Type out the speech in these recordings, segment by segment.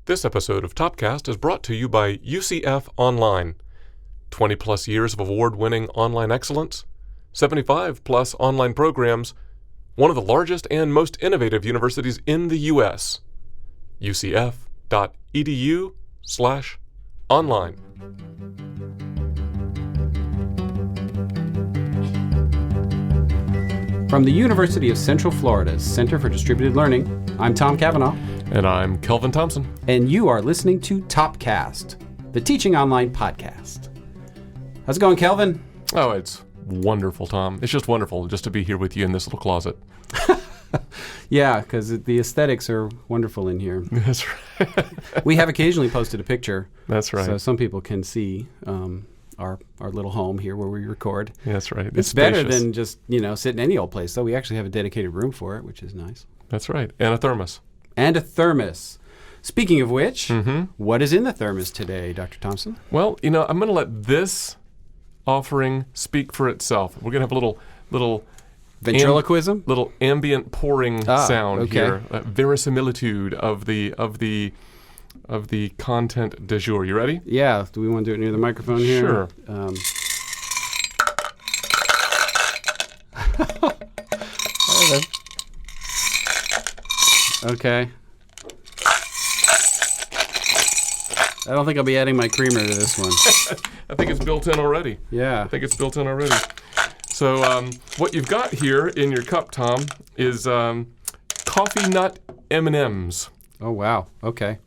This episode of Topcast is brought to you by UCF Online. 20 plus years of award-winning online excellence, 75 plus online programs, one of the largest and most innovative universities in the U.S. ucf.edu/online. From the University of Central Florida's Center for Distributed Learning, I'm Tom Cavanaugh. And I'm Kelvin Thompson. And you are listening to Topcast, the teaching online podcast. How's it going, Kelvin? Oh, it's wonderful, Tom. It's just wonderful just to be here with you in this little closet. Yeah, because the aesthetics are wonderful in here. That's right. We have occasionally posted a picture. That's right. So some people can see our little home here where we record. That's right. It's better than just, sitting any old place, though. We actually have a dedicated room for it, which is nice. That's right. And a thermos. And a thermos. Speaking of which, what is in the thermos today, Dr. Thompson? Well, I'm going to let this offering speak for itself. We're going to have a little ventriloquism, little ambient pouring sound okay. here, verisimilitude of the content du jour. You ready? Yeah. Do we want to do it near the microphone here? Sure. Okay. I don't think I'll be adding my creamer to this one. I think it's built in already. Yeah. I think it's built in already. So what you've got here in your cup, Tom, is coffee nut M&Ms. Oh, wow. Okay.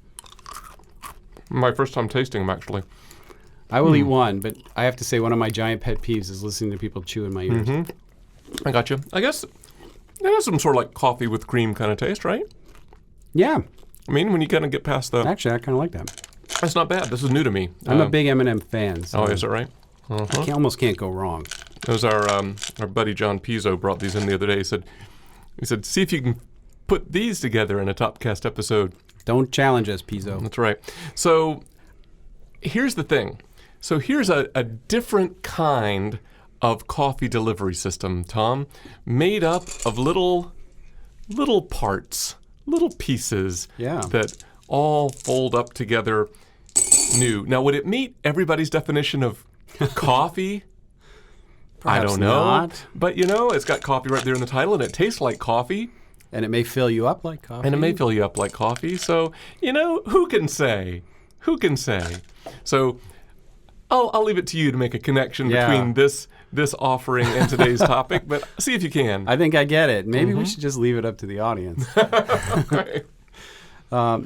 My first time tasting them, actually. I will eat one, but I have to say one of my giant pet peeves is listening to people chew in my ears. I got you. I guess it has some sort of like coffee with cream kind of taste, right? Yeah. I mean, when you kind of get past the... Actually, I kind of like that. That's not bad. This is new to me. I'm a big M&M fan. So oh, is that right? I almost can't go wrong. It was our buddy John Pizzo brought these in the other day. He said, see if you can put these together in a Topcast episode. Don't challenge us, Pizzo. That's right. So here's the thing. So here's a different kind of coffee delivery system, Tom, made up of little parts, little pieces that all fold up together new. Now, would it meet everybody's definition of coffee? Perhaps I don't know. Not. But, it's got coffee right there in the title, and it tastes like coffee. And it may fill you up like coffee. So, who can say? Who can say? So I'll leave it to you to make a connection between this offering and today's topic, but see if you can. I think I get it. Maybe we should just leave it up to the audience. Right.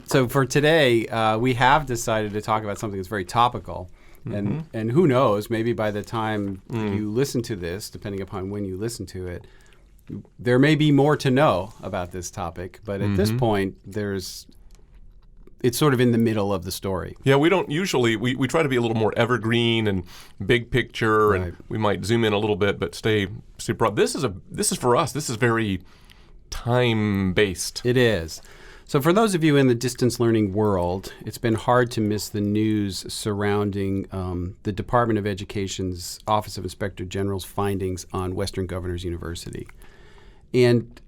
So for today, we have decided to talk about something that's very topical. And who knows, maybe by the time you listen to this, depending upon when you listen to it, there may be more to know about this topic. But at this point, it's sort of in the middle of the story. Yeah, we don't usually, we try to be a little more evergreen and big picture, and we might zoom in a little bit, but stay broad. This is for us, this is very time-based. It is. So for those of you in the distance learning world, it's been hard to miss the news surrounding the Department of Education's Office of Inspector General's findings on Western Governors University. And,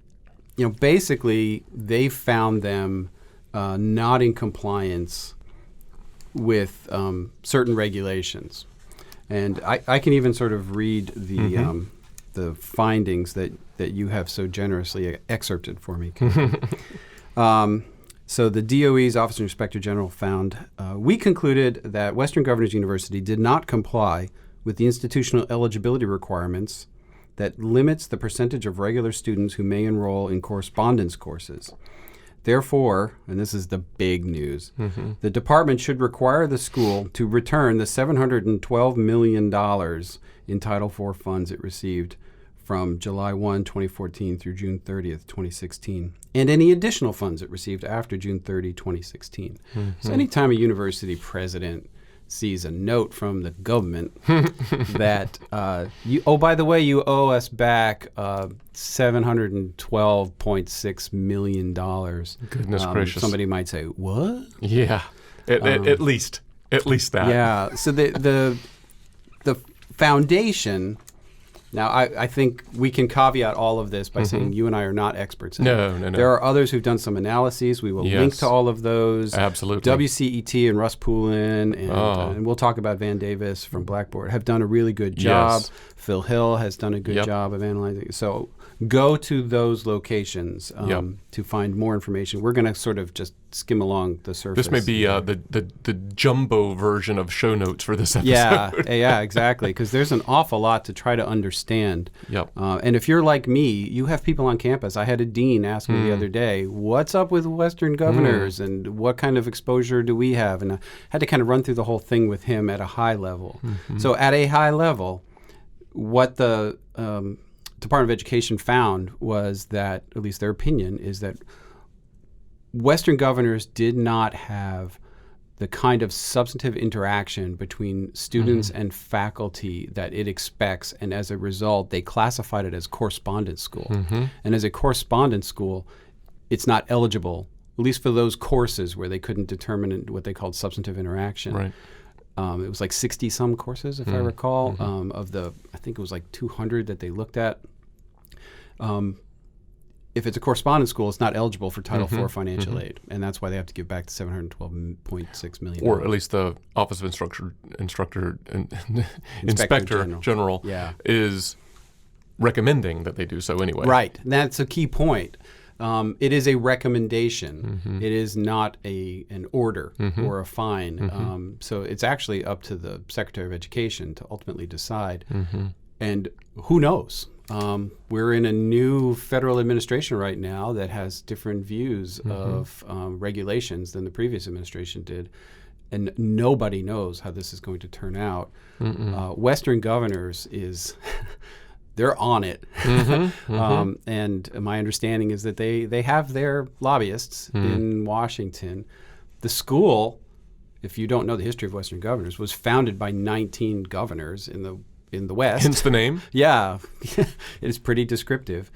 basically they found them not in compliance with certain regulations. And I can even sort of read the findings that you have so generously excerpted for me. So the DOE's Office of Inspector General found, we concluded that Western Governors University did not comply with the institutional eligibility requirements that limits the percentage of regular students who may enroll in correspondence courses. Therefore, and this is the big news, the department should require the school to return the $712 million in Title IV funds it received from July 1, 2014 through June 30th, 2016, and any additional funds it received after June 30, 2016. So anytime a university president sees a note from the government that, by the way, you owe us back $712.6 million. Goodness gracious. Somebody might say, what? Yeah, at least that. Yeah, so the foundation Now, I think we can caveat all of this by saying you and I are not experts in it. No. There are others who've done some analyses. We will link to all of those. Absolutely. WCET and Russ Poulin, and we'll talk about Van Davis from Blackboard, have done a really good job. Yes. Phil Hill has done a good job of analyzing. So go to those locations to find more information. We're going to sort of just skim along the surface. This may be the jumbo version of show notes for this episode. Yeah, exactly. Because there's an awful lot to try to understand. Yep. And if you're like me, you have people on campus. I had a dean ask me the other day, what's up with Western governors and what kind of exposure do we have? And I had to kind of run through the whole thing with him at a high level. So at a high level, what the Department of Education found was that, at least their opinion, is that Western governors did not have the kind of substantive interaction between students and faculty that it expects, and as a result, they classified it as correspondence school. And as a correspondence school, it's not eligible, at least for those courses where they couldn't determine what they called substantive interaction. Right. It was like 60-some courses, if I recall, of the, I think it was like 200 that they looked at. If it's a correspondence school, it's not eligible for Title IV financial aid, and that's why they have to give back the $712.6 million. Or at least the Office of Inspector General is recommending that they do so anyway. Right. And that's a key point. It is a recommendation. It is not an order or a fine. So it's actually up to the Secretary of Education to ultimately decide. And who knows? We're in a new federal administration right now that has different views of regulations than the previous administration did. And nobody knows how this is going to turn out. Western governors they're on it. And my understanding is that they have their lobbyists in Washington. The school, if you don't know the history of Western governors, was founded by 19 governors in the West. Hence the name? Yeah. It is pretty descriptive.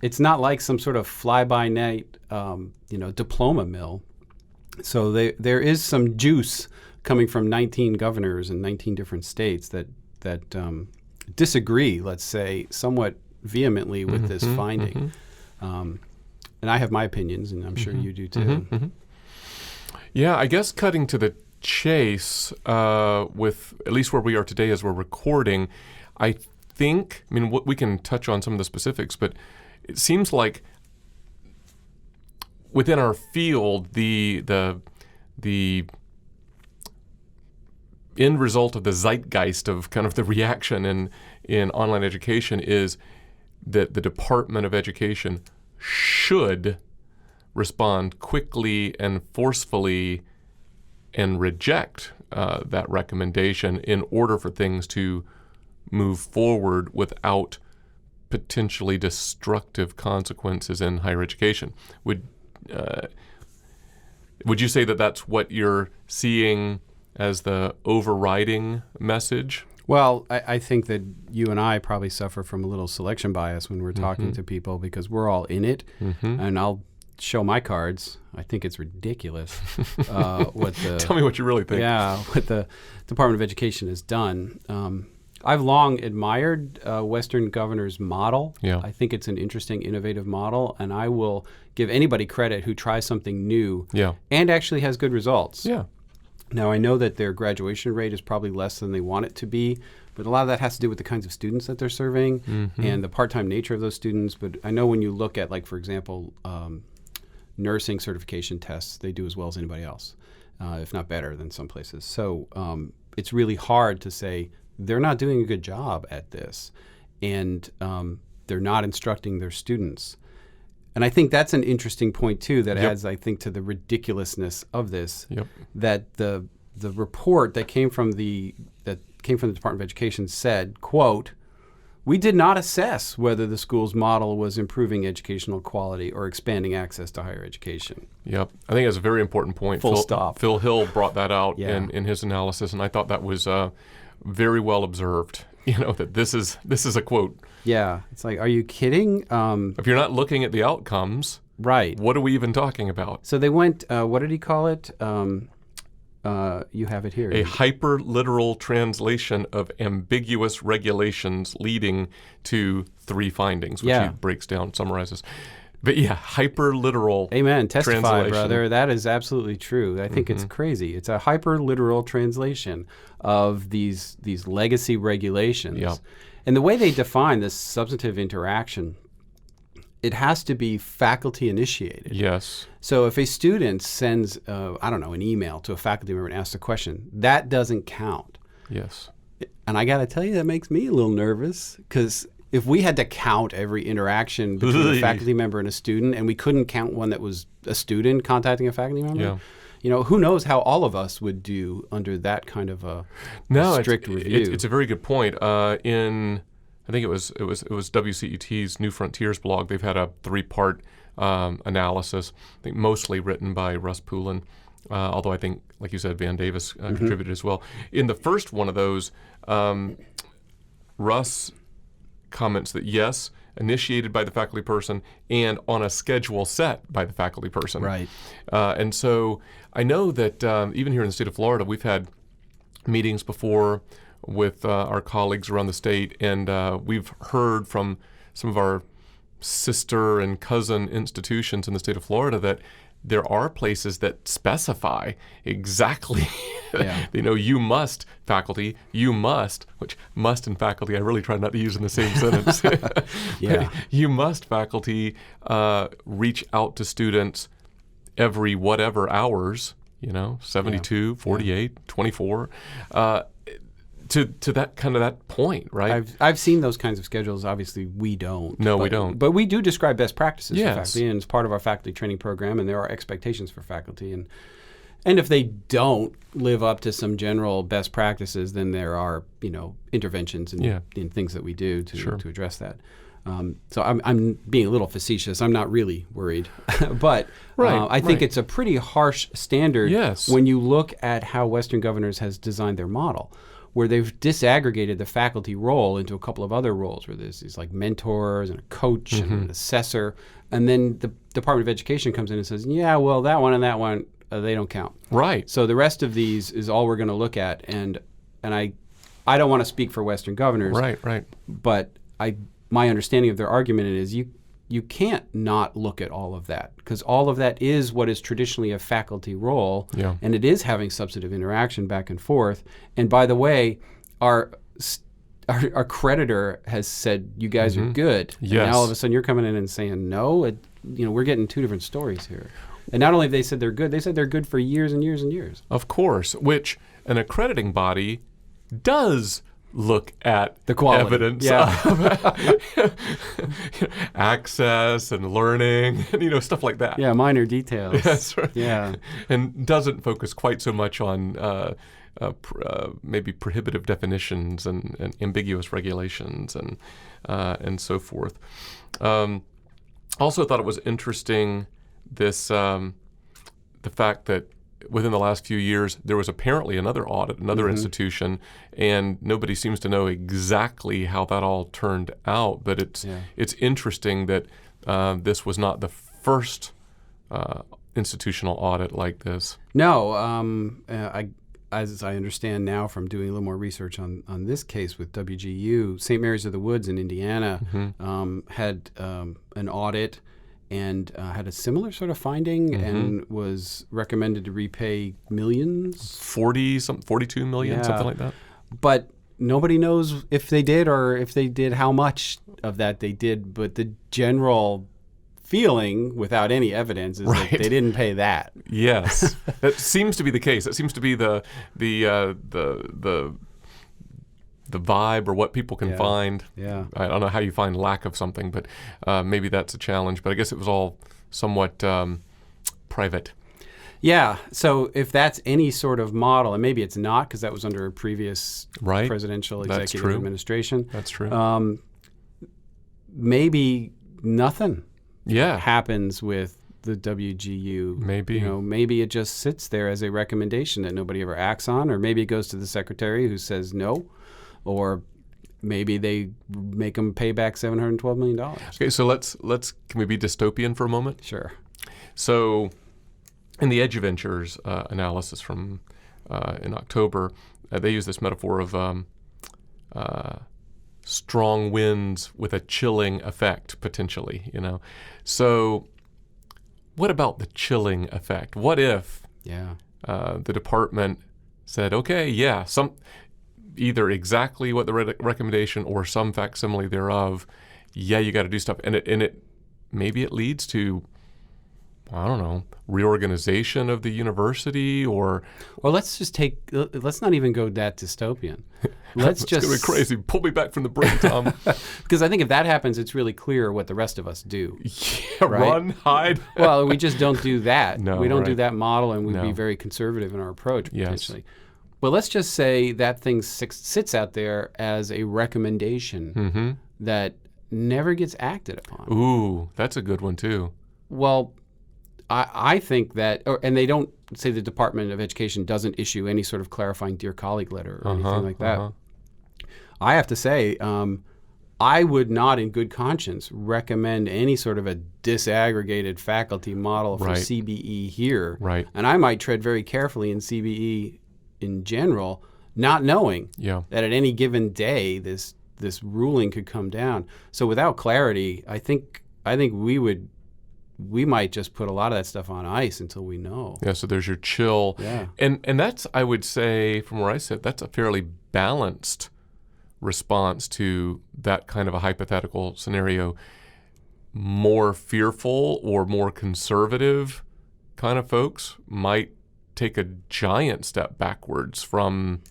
It's not like some sort of fly-by-night diploma mill. So there is some juice coming from 19 governors in 19 different states that disagree, let's say, somewhat vehemently with this finding. And I have my opinions, and I'm sure you do too. Yeah, I guess cutting to the chase with at least where we are today as we're recording, I mean, we can touch on some of the specifics, but it seems like within our field, the end result of the zeitgeist of kind of the reaction in online education is that the Department of Education should respond quickly and forcefully and reject that recommendation in order for things to move forward without potentially destructive consequences in higher education. Would you say that that's what you're seeing as the overriding message? Well, I think that you and I probably suffer from a little selection bias when we're talking to people because we're all in it, and I'll show my cards. I think it's ridiculous what the Tell me what you really think. Yeah, what the Department of Education has done. I've long admired Western governors' model. Yeah. I think it's an interesting, innovative model, and I will give anybody credit who tries something new and actually has good results. Yeah. Now, I know that their graduation rate is probably less than they want it to be, but a lot of that has to do with the kinds of students that they're serving and the part-time nature of those students. But I know when you look at, like, for example, nursing certification tests, they do as well as anybody else, if not better than some places. So it's really hard to say they're not doing a good job at this, and they're not instructing their students. And I think that's an interesting point, too, that adds, I think, to the ridiculousness of this, that the report that came from the Department of Education said, quote, "We did not assess whether the school's model was improving educational quality or expanding access to higher education." Yep. I think that's a very important point. Full stop. Phil Hill brought that out in his analysis, and I thought that was very well observed. That this is a quote. Yeah. It's like, are you kidding? If you're not looking at the outcomes, right. What are we even talking about? So they went, what did he call it? you have it here. A hyper-literal translation of ambiguous regulations leading to 3 findings, which he breaks down, summarizes. But yeah, hyper-literal Amen. Testify, translation. brother. That is absolutely true. I think it's crazy. It's a hyper-literal translation of these legacy regulations. Yeah. And the way they define this substantive interaction, it has to be faculty initiated. Yes. So if a student sends, an email to a faculty member and asks a question, that doesn't count. Yes. And I got to tell you, that makes me a little nervous, because if we had to count every interaction between a faculty member and a student, and we couldn't count one that was a student contacting a faculty member, who knows how all of us would do under that kind of a strict review. It's a very good point. I think it was WCUT's New Frontiers blog. They've had a 3-part analysis, I think mostly written by Russ Poulin, although I think, like you said, Van Davis contributed as well. In the first one of those, Russ comments that yes, initiated by the faculty person and on a schedule set by the faculty person. Right. And so I know that even here in the state of Florida, we've had meetings before with our colleagues around the state, and we've heard from some of our sister and cousin institutions in the state of Florida that there are places that specify exactly, you must, faculty, you must, which must and faculty, I really try not to use in the same sentence. You must, faculty, reach out to students every whatever hours, 72, 48, 24, to that point, right? I've seen those kinds of schedules. Obviously, we don't. No, we don't. But we do describe best practices for Yes. faculty, and it's part of our faculty training program, and there are expectations for faculty. And if they don't live up to some general best practices, then there are, interventions and things that we do to address that. So I'm being a little facetious. I'm not really worried. But I think it's a pretty harsh standard when you look at how Western Governors has designed their model, where they've disaggregated the faculty role into a couple of other roles, where there's these like mentors and a coach and an assessor. And then the Department of Education comes in and says, that one and that one, they don't count. Right. So the rest of these is all we're going to look at. And I don't want to speak for Western Governors. Right. But my understanding of their argument is you can't not look at all of that, because all of that is what is traditionally a faculty role, and it is having substantive interaction back and forth. And by the way, our creditor has said you guys are good, and now all of a sudden you're coming in and saying no. We're getting 2 different stories here. And not only have they said they're good, they said they're good for years and years and years. Of course, which an accrediting body does look at the quality. Evidence of access and learning, and stuff like that. Yeah, minor details. That's right. Yeah, and doesn't focus quite so much on maybe prohibitive definitions and ambiguous regulations and so forth. Also, thought it was interesting this the fact that within the last few years, there was apparently another audit, another institution, and nobody seems to know exactly how that all turned out. But it's interesting that this was not the first institutional audit like this. No, as I understand now from doing a little more research on this case with WGU, St. Mary's of the Woods in Indiana had an audit and had a similar sort of finding and was recommended to repay millions. 42 million, something like that. But nobody knows if they did, or if they did, how much of that they did. But the general feeling, without any evidence, is that they didn't pay that. Yes, that seems to be the case. That seems to be the vibe, or what people can find. Yeah. I don't know how you find lack of something, but maybe that's a challenge. But I guess it was all somewhat private. Yeah. So if that's any sort of model, and maybe it's not, because that was under a previous presidential executive administration. That's true. Maybe nothing happens with the WGU. Maybe. Maybe it just sits there as a recommendation that nobody ever acts on, or maybe it goes to the secretary who says no. Or maybe they make them pay back $712 million. Okay, so can we be dystopian for a moment? Sure. So in the EduVentures analysis from in October, they use this metaphor of strong winds with a chilling effect, potentially, So what about the chilling effect? What if the department said, okay, either exactly what the recommendation or some facsimile thereof, you got to do stuff. And it maybe it leads to, I don't know, reorganization of the university or... Well, let's not even go that dystopian. Let's it's going to be crazy. Pull me back from the brink, Tom. Because I think if that happens, it's really clear what the rest of us do. Yeah, right? Run, hide. Well, we just don't do that. No, we don't do right. that model, and we'd be very conservative in our approach, Yes. potentially. But let's just say that thing sits out there as a recommendation that never gets acted upon. Ooh, that's a good one, too. Well, I think that, and they don't say the Department of Education doesn't issue any sort of clarifying Dear Colleague letter or anything like that. I have to say, I would not in good conscience recommend any sort of a disaggregated faculty model for CBE here. Right. And I might tread very carefully in CBE in general, not knowing that at any given day this ruling could come down. So without clarity, I think we might just put a lot of that stuff on ice until we know. Yeah, so there's your chill. Yeah. And that's, I would say, from where I sit, that's a fairly balanced response to that kind of a hypothetical scenario. More fearful or more conservative kind of folks might take a giant step backwards from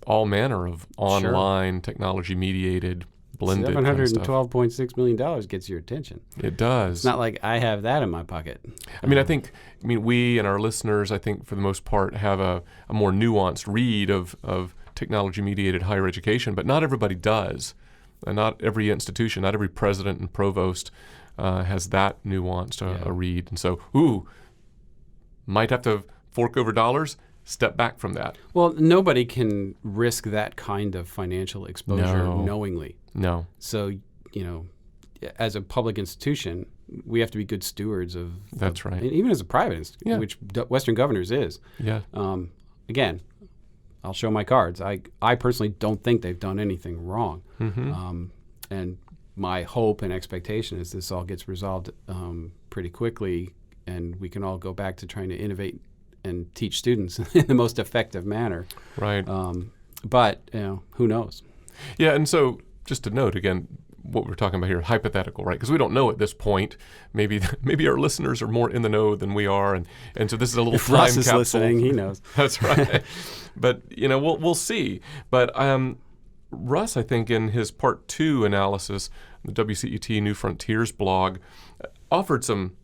all manner of online technology-mediated blended kind of stuff. $712.6 million gets your attention. It does. It's not like I have that in my pocket. I mean, we and our listeners, I think, for the most part, have a more nuanced read of technology-mediated higher education, but not everybody does. And not every institution, not every president and provost has that nuanced a read. And so, might have to fork over dollars, step back from that. Well, nobody can risk that kind of financial exposure knowingly. No. So, as a public institution, we have to be good stewards of... That's right. And even as a private institution, which Western Governors is. Yeah. Again, I'll show my cards. I personally don't think they've done anything wrong. And my hope and expectation is this all gets resolved pretty quickly, and we can all go back to trying to innovate and teach students in the most effective manner. Right. But who knows? Yeah, and so just to note again, what we're talking about here, hypothetical, right? Because we don't know at this point. Maybe our listeners are more in the know than we are, and so this is a little if time Russ is capsule. Listening, he knows. That's right. But we'll see. But Russ, I think, in his Part 2 analysis, the WCET New Frontiers blog, offered some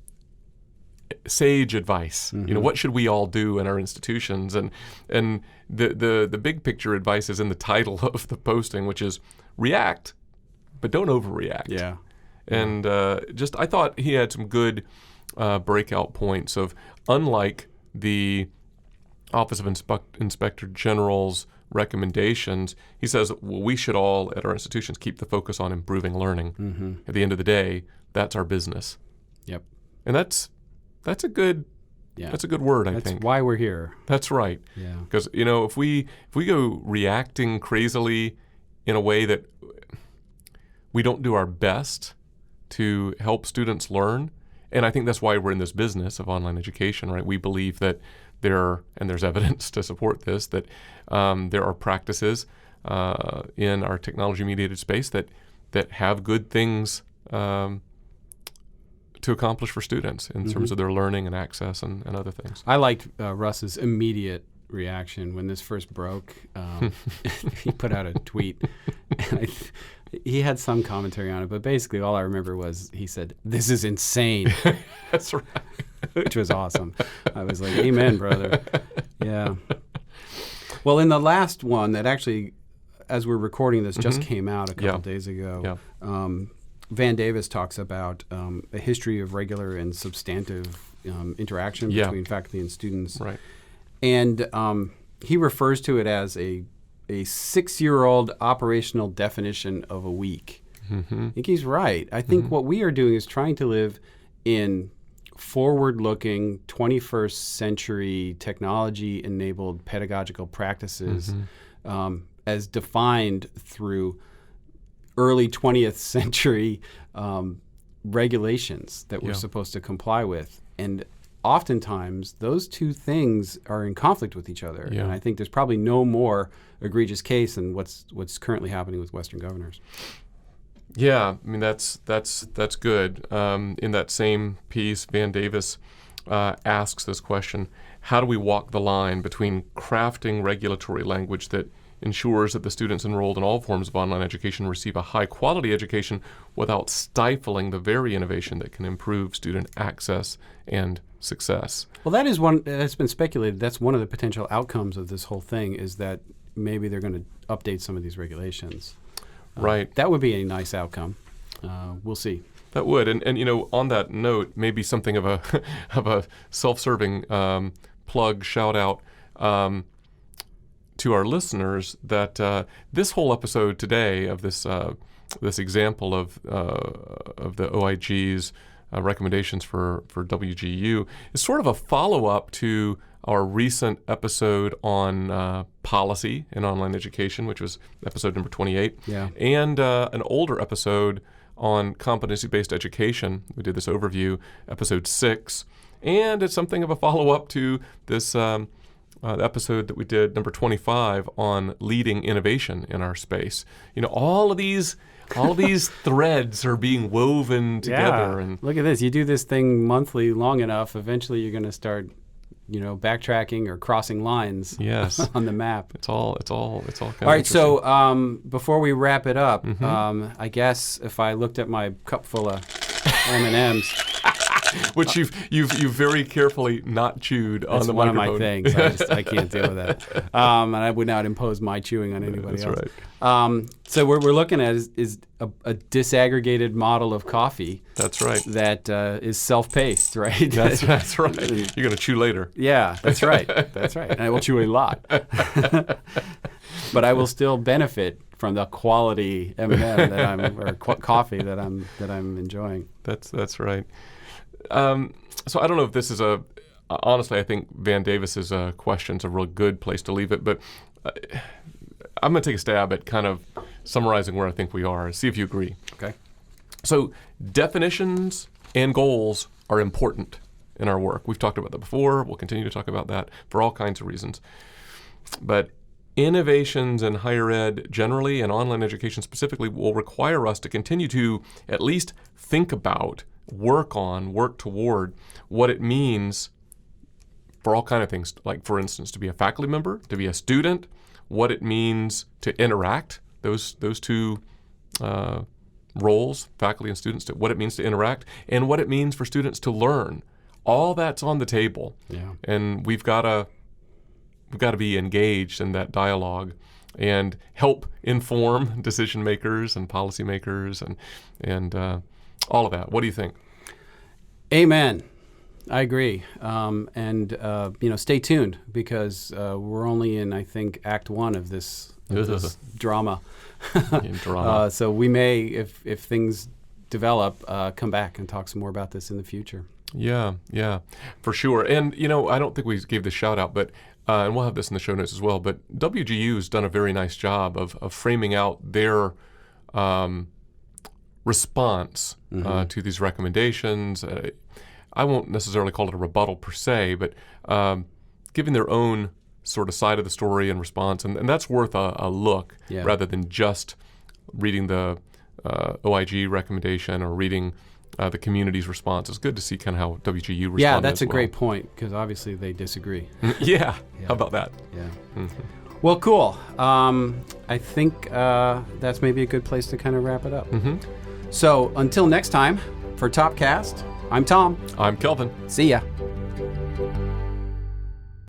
sage advice. What should we all do in our institutions? And the big picture advice is in the title of the posting, which is react, but don't overreact. Yeah. And I thought he had some good breakout points of, unlike the Office of Inspector General's recommendations, he says, well, we should all at our institutions keep the focus on improving learning. At the end of the day, that's our business. Yep. And that's a good word, I think. That's why we're here. That's right. Yeah. Because if we go reacting crazily in a way that we don't do our best to help students learn, and I think that's why we're in this business of online education, right? We believe that there's evidence to support this, that there are practices in our technology-mediated space that have good things to accomplish for students in terms of their learning and access and other things. I liked Russ's immediate reaction when this first broke. He put out a tweet. And he had some commentary on it, but basically all I remember was he said, "This is insane." That's right. Which was awesome. I was like, amen, brother. Yeah. Well, in the last one that actually, as we're recording this, just came out a couple days ago, Van Davis talks about a history of regular and substantive interaction between faculty and students. Right. And he refers to it as a 6-year-old operational definition of a week. I think he's right. I think what we are doing is trying to live in forward-looking 21st century technology-enabled pedagogical practices as defined through early 20th century regulations that we're supposed to comply with. And oftentimes, those two things are in conflict with each other. Yeah. And I think there's probably no more egregious case than what's currently happening with Western governors. Yeah, I mean that's good. In that same piece, Van Davis asks this question: how do we walk the line between crafting regulatory language that ensures that the students enrolled in all forms of online education receive a high-quality education without stifling the very innovation that can improve student access and success? Well, that is one that's been speculated. That's one of the potential outcomes of this whole thing, is that maybe they're going to update some of these regulations. Right. That would be a nice outcome. We'll see. That would, and on that note, maybe something of a of a self-serving plug, shout out to our listeners that this whole episode today of this example of the OIG's recommendations for WGU is sort of a follow-up to our recent episode on policy in online education, which was episode number 28, and an older episode on competency-based education. We did this overview, episode 6, and it's something of a follow-up to this episode that we did, number 25, on leading innovation in our space. All of these threads are being woven together. Yeah. And look at this. You do this thing monthly long enough, eventually you're going to start backtracking or crossing lines on the map. It's all kind of all right, so before we wrap it up, I guess if I looked at my cup full of M&Ms, which you've very carefully not chewed on the microphone. That's one of my things. I can't deal with that. And I would not impose my chewing on anybody else. That's right. So what we're looking at is a disaggregated model of coffee. That's right. That is self-paced, right? That's right. You're going to chew later. Yeah, that's right. That's right. And I will chew a lot. But I will still benefit from the quality M&M coffee that I'm enjoying. That's right. So I don't know if this is honestly, I think Van Davis's question's a real good place to leave it, but I'm going to take a stab at kind of summarizing where I think we are and see if you agree. Okay. So definitions and goals are important in our work. We've talked about that before. We'll continue to talk about that for all kinds of reasons. But innovations in higher ed generally and online education specifically will require us to continue to at least think about, work toward what it means for all kind of things, like, for instance, to be a faculty member, to be a student, what it means to interact, those two roles, faculty and students, what it means to interact, and what it means for students to learn. All that's on the table. Yeah. And we've got to be engaged in that dialogue and help inform decision makers and policy makers and all of that. What do you think? Amen. I agree. Stay tuned, because we're only in, I think, Act 1 of this drama. So we may, if things develop, come back and talk some more about this in the future. Yeah, for sure. And, I don't think we gave the shout out, but and we'll have this in the show notes as well, but WGU has done a very nice job of framing out their response to these recommendations. I won't necessarily call it a rebuttal per se, but giving their own sort of side of the story and response, and that's worth a look rather than just reading the OIG recommendation or reading the community's response. It's good to see kind of how WGU responded. Yeah, that's a great point, because obviously they disagree. Yeah, how about that? Yeah. Well, cool. I think that's maybe a good place to kind of wrap it up. So until next time, for Topcast, I'm Tom. I'm Kelvin. See ya.